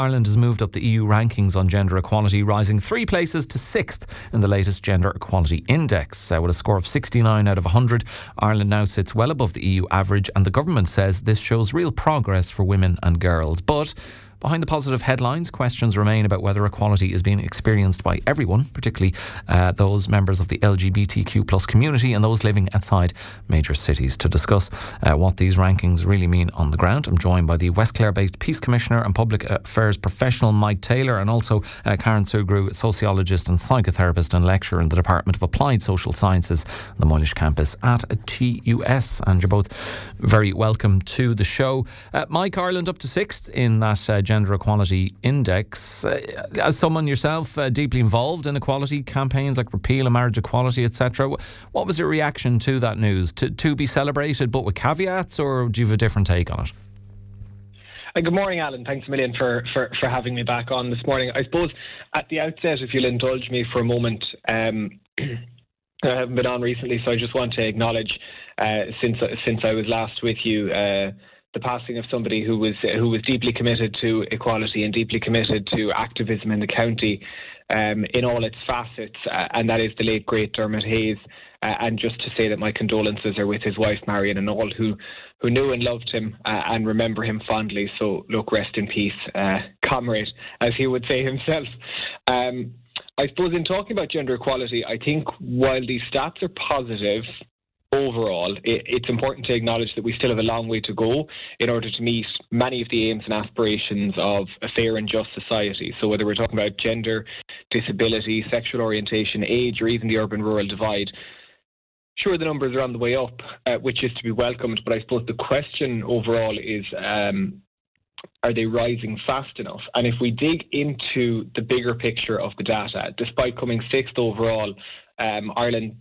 Ireland has moved up the EU rankings on gender equality, rising 3 places to 6th in the latest Gender Equality Index. With a score of 69 out of 100, Ireland now sits well above the EU average, and the government says this shows real progress for women and girls. But behind the positive headlines, questions remain about whether equality is being experienced by everyone, particularly those members of the LGBTQ plus community and those living outside major cities. To discuss what these rankings really mean on the ground, I'm joined by the West Clare-based Peace Commissioner and Public Affairs professional Mike Taylor, and also Karen Sugrue, sociologist and psychotherapist and lecturer in the Department of Applied Social Sciences, the Moylish Campus at TUS. And you're both very welcome to the show. Mike, Ireland up to 6th in that Gender Equality Index. As someone yourself deeply involved in equality campaigns like Repeal and marriage equality, etc., what was your reaction to that news? To be celebrated but with caveats, or do you have a different take on it? Good morning, Alan. Thanks a million for having me back on this morning. I suppose at the outset, if you'll indulge me for a moment, I haven't been on recently, so I just want to acknowledge, since I was last with you, the passing of somebody who was deeply committed to equality and deeply committed to activism in the county in all its facets, and that is the late great Dermot Hayes. And just to say that my condolences are with his wife Marion and all who knew and loved him and remember him fondly. So look, rest in peace, comrade, as he would say himself. I suppose in talking about gender equality, I think while these stats are positive overall, it's important to acknowledge that we still have a long way to go in order to meet many of the aims and aspirations of a fair and just society. So whether we're talking about gender, disability, sexual orientation, age, or even the urban-rural divide, sure, the numbers are on the way up, which is to be welcomed, but I suppose the question overall is, are they rising fast enough? And if we dig into the bigger picture of the data, despite coming 6th overall, Ireland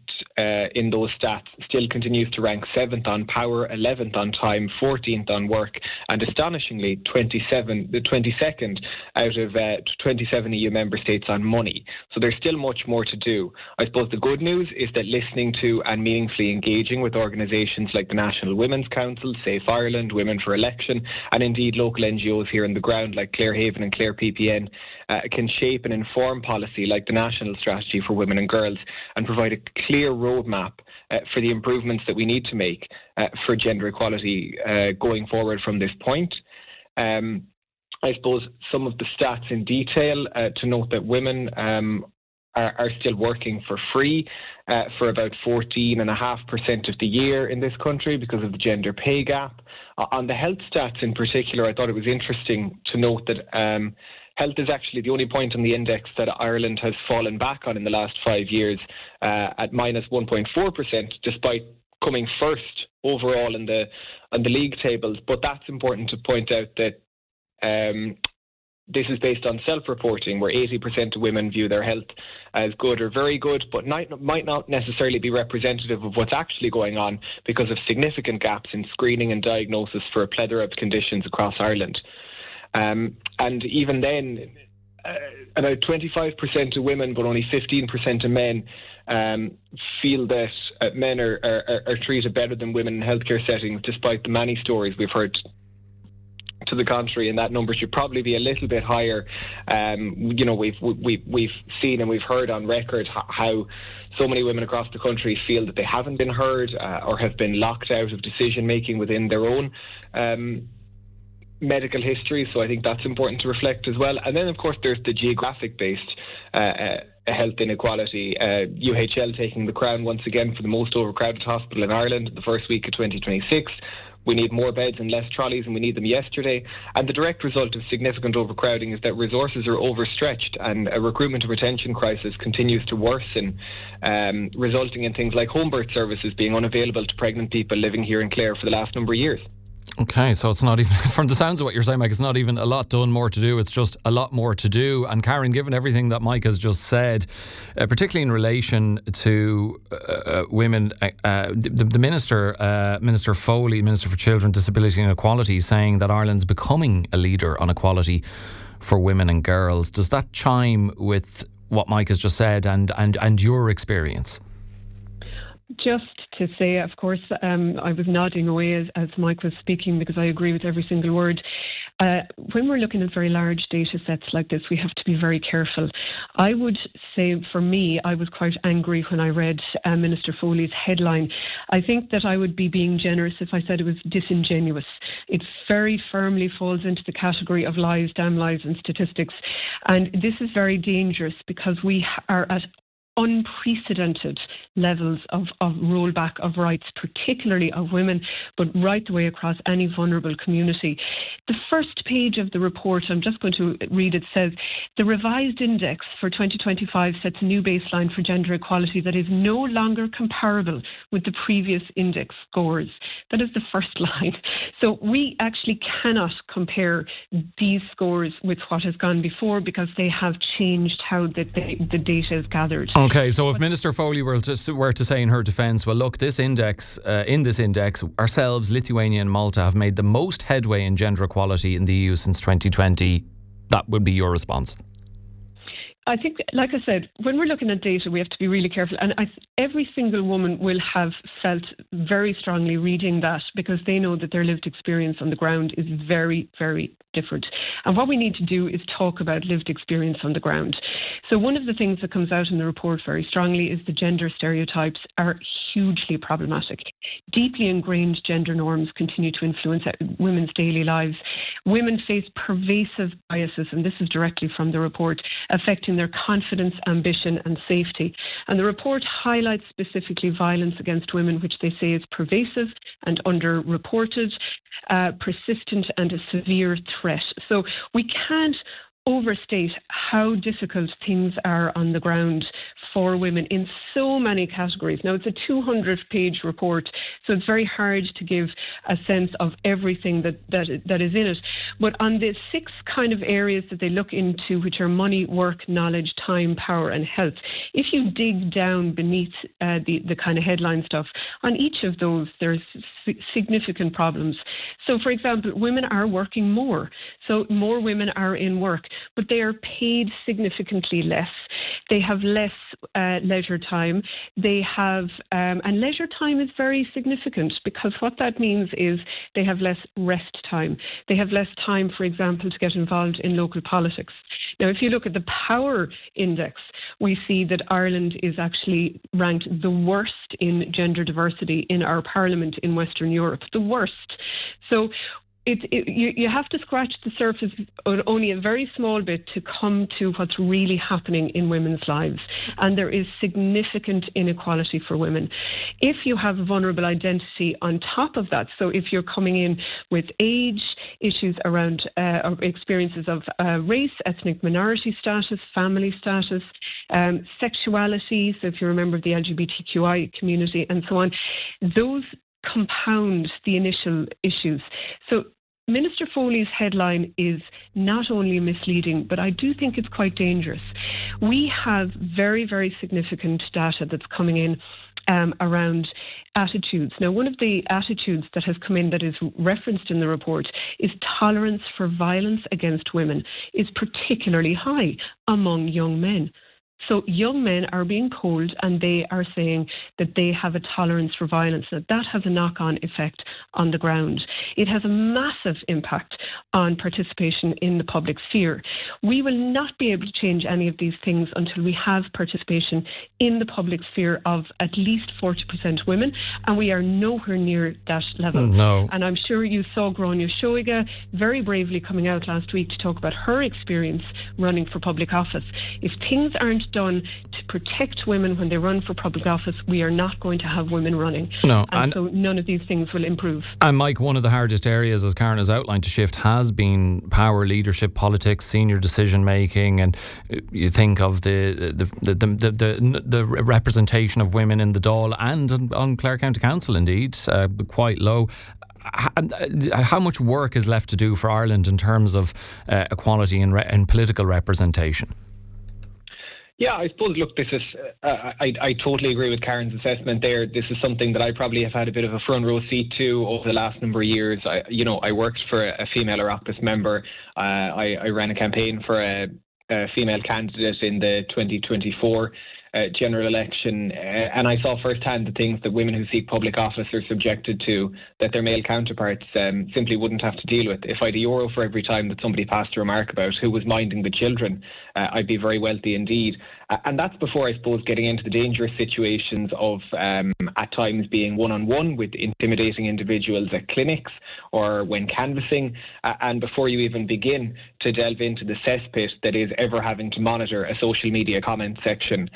in those stats still continues to rank 7th on power, 11th on time, 14th on work, and astonishingly the 22nd out of 27 EU member states on money. So there's still much more to do. I suppose the good news is that listening to and meaningfully engaging with organisations like the National Women's Council, Safe Ireland, Women for Election, and indeed local NGOs here on the ground like Clare Haven and Clare PPN can shape and inform policy like the National Strategy for Women and Girls and provide a clear roadmap for the improvements that we need to make for gender equality going forward from this point. I suppose some of the stats in detail to note that women are still working for free for about 14.5% of the year in this country because of the gender pay gap. On the health stats in particular, I thought it was interesting to note that health is actually the only point on the index that Ireland has fallen back on in the last 5 years at minus 1.4%, despite coming first overall on the league tables. But that's important to point out that this is based on self-reporting, where 80% of women view their health as good or very good, but might not necessarily be representative of what's actually going on because of significant gaps in screening and diagnosis for a plethora of conditions across Ireland. And even then, about 25% of women, but only 15% of men feel that men are treated better than women in healthcare settings, despite the many stories we've heard to the contrary, and that number should probably be a little bit higher. We've seen and we've heard on record how so many women across the country feel that they haven't been heard or have been locked out of decision making within their own medical history. So I think that's important to reflect as well. And then of course there's the geographic based health inequality. UHL taking the crown once again for the most overcrowded hospital in Ireland the first week of 2026. We need more beds and less trolleys, and we need them yesterday. And the direct result of significant overcrowding is that resources are overstretched, and a recruitment and retention crisis continues to worsen, resulting in things like home birth services being unavailable to pregnant people living here in Clare for the last number of years. Okay, so it's not even, from the sounds of what you're saying, Mike, it's not even a lot done, more to do. It's just a lot more to do. And Karen, given everything that Mike has just said, particularly in relation to women, the Minister Foley, Minister for Children, Disability and Equality, saying that Ireland's becoming a leader on equality for women and girls. Does that chime with what Mike has just said and your experience? Just to say, of course, I was nodding away as Mike was speaking because I agree with every single word. When we're looking at very large data sets like this, we have to be very careful. I would say, for me, I was quite angry when I read Minister Foley's headline. I think that I would be being generous if I said it was disingenuous. It very firmly falls into the category of lies, damn lies and statistics. And this is very dangerous because we are at unprecedented levels of rollback of rights, particularly of women, but right the way across any vulnerable community. The first page of the report, I'm just going to read it, says, the revised index for 2025 sets a new baseline for gender equality that is no longer comparable with the previous index scores. That is the first line. So we actually cannot compare these scores with what has gone before because they have changed how the data is gathered. Okay, so if Minister Foley were to say in her defence, well, look, this index, in this index, ourselves, Lithuania and Malta have made the most headway in gender equality in the EU since 2020, that would be your response? I think, like I said, when we're looking at data, we have to be really careful. And every single woman will have felt very strongly reading that because they know that their lived experience on the ground is very, very different. And what we need to do is talk about lived experience on the ground. So one of the things that comes out in the report very strongly is the gender stereotypes are hugely problematic. Deeply ingrained gender norms continue to influence women's daily lives. Women face pervasive biases, and this is directly from the report, affecting their confidence, ambition and safety. And the report highlights specifically violence against women, which they say is pervasive and underreported, persistent and a severe threat. So we can't overstate how difficult things are on the ground for women in so many categories. Now, it's a 200-page report, so it's very hard to give a sense of everything that is in it. But on the 6 kind of areas that they look into, which are money, work, knowledge, time, power and health, if you dig down beneath the kind of headline stuff, on each of those there's significant problems. So, for example, women are working more. So more women are in work, but they are paid significantly less. They have less leisure time. They have, and leisure time is very significant because what that means is they have less rest time. They have less time, for example, to get involved in local politics. Now, if you look at the power index, we see that Ireland is actually ranked the worst in gender diversity in our parliament in Western Europe, the worst. So you have to scratch the surface only a very small bit to come to what's really happening in women's lives. And there is significant inequality for women. If you have a vulnerable identity on top of that, so if you're coming in with age, issues around or experiences of race, ethnic minority status, family status, sexuality, so if you remember the LGBTQI community and so on, those compound the initial issues. So Minister Foley's headline is not only misleading, but I do think it's quite dangerous. We have very, very significant data that's coming in around attitudes. Now, one of the attitudes that has come in that is referenced in the report is tolerance for violence against women is particularly high among young men. So young men are being polled and they are saying that they have a tolerance for violence. Now, that has a knock-on effect on the ground. It has a massive impact on participation in the public sphere. We will not be able to change any of these things until we have participation in the public sphere of at least 40% women, and we are nowhere near that level. No. And I'm sure you saw Gráinne Seoige very bravely coming out last week to talk about her experience running for public office. If things aren't done to protect women when they run for public office, we are not going to have women running. No, and so none of these things will improve. And Mike, one of the hardest areas, as Karen has outlined, to shift has been power, leadership, politics, senior decision making, and you think of the representation of women in the Dáil and on Clare County Council, indeed, quite low. How much work is left to do for Ireland in terms of equality and political representation? Yeah, I suppose, look, this is, I totally agree with Karen's assessment there. This is something that I probably have had a bit of a front row seat to over the last number of years. I worked for a female Oireachtas member. I ran a campaign for a female candidate in the 2024 general election, and I saw firsthand the things that women who seek public office are subjected to, that their male counterparts simply wouldn't have to deal with. If I had €1 for every time that somebody passed a remark about who was minding the children, I'd be very wealthy indeed. And that's before, I suppose, getting into the dangerous situations of at times being one-on-one with intimidating individuals at clinics or when canvassing, and before you even begin to delve into the cesspit that is ever having to monitor a social media comment section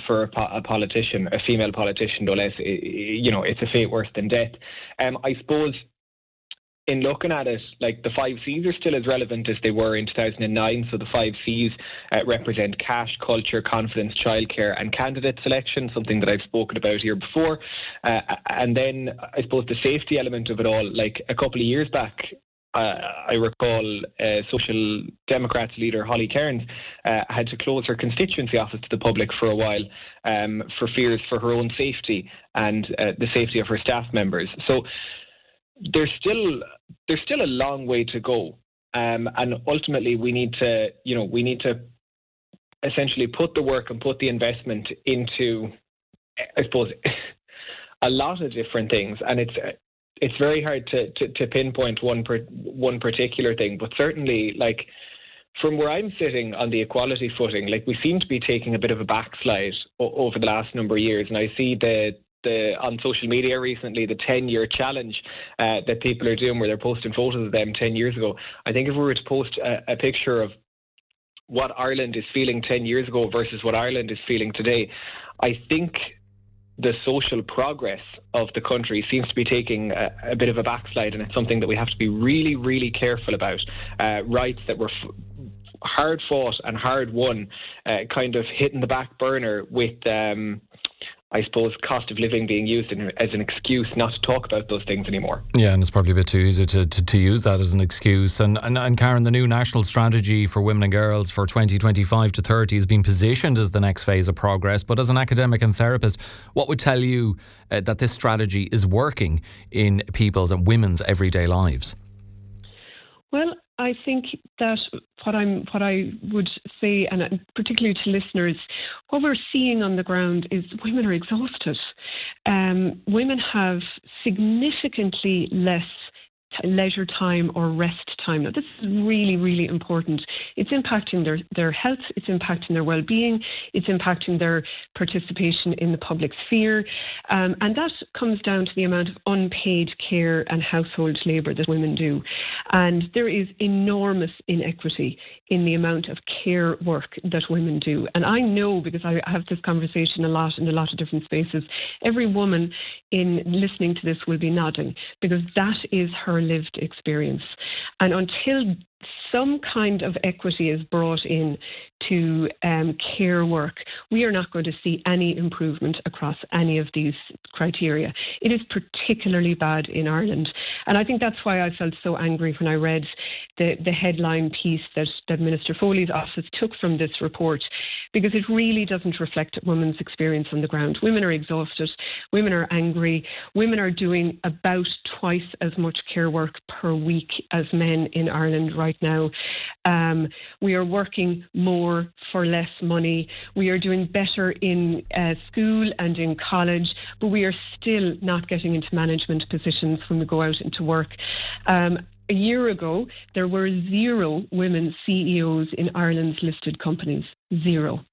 for a politician, a female politician, no less. It's a fate worse than death. I suppose, in looking at it, like, the 5 C's are still as relevant as they were in 2009. So the 5 C's represent cash, culture, confidence, childcare and candidate selection, something that I've spoken about here before. And then I suppose the safety element of it all, like a couple of years back, I recall Social Democrats leader Holly Cairns had to close her constituency office to the public for a while for fears for her own safety and the safety of her staff members. So there's still a long way to go, and ultimately we need to essentially put the work and put the investment into, I suppose, a lot of different things, and it's very hard to pinpoint one particular thing, but certainly, like, from where I'm sitting on the equality footing, like, we seem to be taking a bit of a backslide over the last number of years, and I see on social media recently, the 10-year challenge that people are doing, where they're posting photos of them 10 years ago. I think if we were to post a picture of what Ireland is feeling 10 years ago versus what Ireland is feeling today, I think the social progress of the country seems to be taking a bit of a backslide, and it's something that we have to be really, really careful about. Rights that were hard fought and hard won kind of hitting the back burner with I suppose cost of living being used as an excuse not to talk about those things anymore. Yeah, and it's probably a bit too easy to use that as an excuse. And Karen, the new national strategy for women and girls for 2025 to 30 has been positioned as the next phase of progress. But as an academic and therapist, what would tell you that this strategy is working in people's and women's everyday lives? Well, I think that what I would say, and particularly to listeners, what we're seeing on the ground is women are exhausted. Women have significantly less leisure time or rest time. Now, this is really, really important. It's impacting their health, it's impacting their well-being, it's impacting their participation in the public sphere, and that comes down to the amount of unpaid care and household labour that women do. And there is enormous inequity in the amount of care work that women do. And I know, because I have this conversation a lot in a lot of different spaces, every woman in listening to this will be nodding, because that is her lived experience. And until some kind of equity is brought in to care work, we are not going to see any improvement across any of these criteria. It is particularly bad in Ireland. And I think that's why I felt so angry when I read the headline piece that Minister Foley's office took from this report, because it really doesn't reflect women's experience on the ground. Women are exhausted, women are angry, women are doing about twice as much care work per week as men in Ireland right now. We are working more for less money. We are doing better in school and in college, but we are still not getting into management positions when we go out into work. A year ago, there were 0 women CEOs in Ireland's listed companies. 0.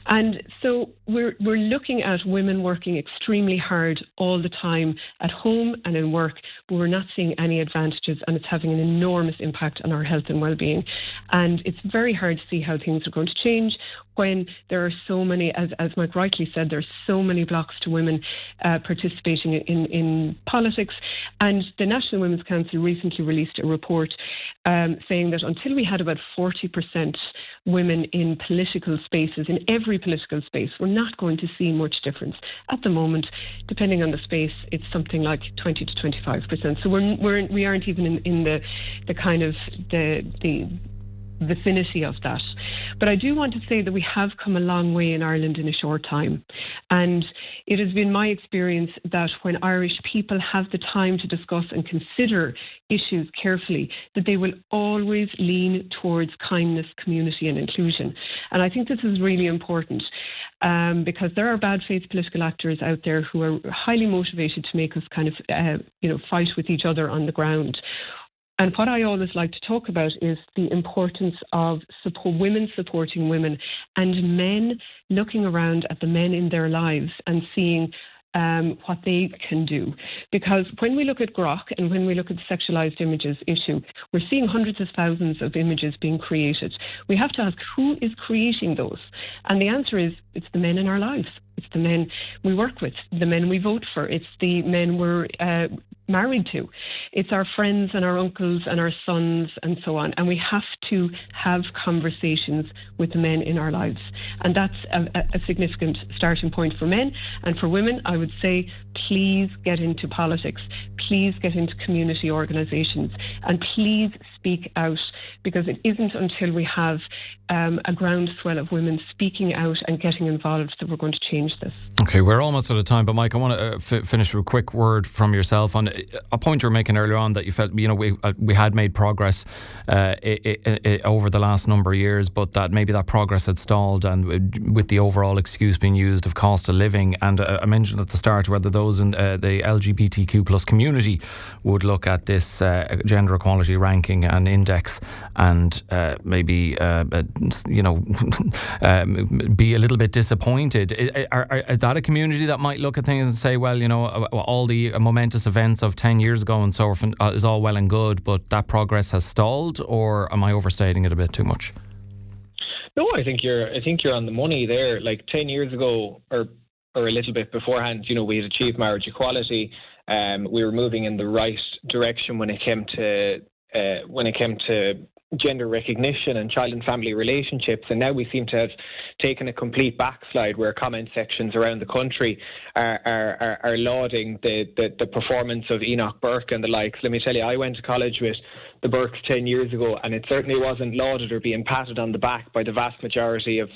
And so we're looking at women working extremely hard all the time at home and in work, but we're not seeing any advantages, and it's having an enormous impact on our health and well-being. And it's very hard to see how things are going to change when there are so many, as Mike rightly said, there's so many blocks to women participating in politics. And the National Women's Council recently released a report saying that until we had about 40% women in political spaces, in every political space, we're not going to see much difference. At the moment, depending on the space, it's something like 20 to 25%. So we aren't even in the kind of the vicinity of that. But I do want to say that we have come a long way in Ireland in a short time. And it has been my experience that when Irish people have the time to discuss and consider issues carefully, that they will always lean towards kindness, community and inclusion. And I think this is really important because there are bad faith political actors out there who are highly motivated to make us kind of, fight with each other on the ground. And what I always like to talk about is the importance of women supporting women and men looking around at the men in their lives and seeing what they can do. Because when we look at Grok and when we look at the sexualised images issue, we're seeing hundreds of thousands of images being created. We have to ask, who is creating those? And the answer is, it's the men in our lives. It's the men we work with, the men we vote for. It's the men we're married to. It's our friends and our uncles and our sons and so on. And we have to have conversations with the men in our lives. And that's a significant starting point for men. And for women, I would say, please get into politics. Please get into community organisations. And please speak out, because it isn't until we have a groundswell of women speaking out and getting involved that we're going to change this. Okay, we're almost out of time, but Mike, I want to finish with a quick word from yourself on a point you were making earlier on, that you felt, we had made progress over the last number of years, but that maybe that progress had stalled, and with the overall excuse being used of cost of living. And I mentioned at the start whether those in the LGBTQ plus community would look at this gender equality ranking and index and maybe be a little bit disappointed. Is that a community that might look at things and say, well, all the momentous events of 10 years ago and so forth is all well and good, but that progress has stalled? Or am I overstating it a bit too much? No, I think you're on the money there. Like 10 years ago, or a little bit beforehand, we had achieved marriage equality. We were moving in the right direction when it came to gender recognition and child and family relationships, and now we seem to have taken a complete backslide where comment sections around the country are lauding the performance of Enoch Burke and the likes. Let me tell you, I went to college with the Burkes 10 years ago, and it certainly wasn't lauded or being patted on the back by the vast majority of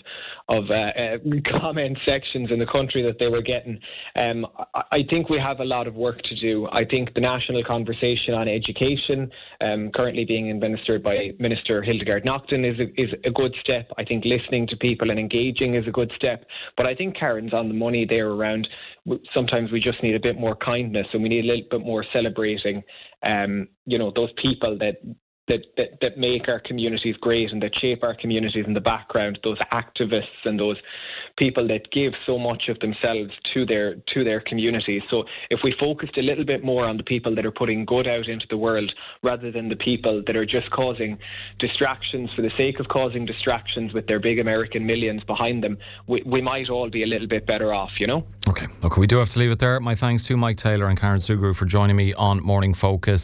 comment sections in the country that they were getting. I think we have a lot of work to do. I think the national conversation on education, currently being administered by Minister Hildegard Naughton, is a good step. I think listening to people and engaging is a good step. But I think Karen's on the money there around, sometimes we just need a bit more kindness, and we need a little bit more celebrating those people that make our communities great and that shape our communities in the background, those activists and those people that give so much of themselves to their communities. So if we focused a little bit more on the people that are putting good out into the world, rather than the people that are just causing distractions for the sake of causing distractions with their big American millions behind them, we might all be a little bit better off, Okay, look, we do have to leave it there. My thanks to Mike Taylor and Karen Sugrue for joining me on Morning Focus.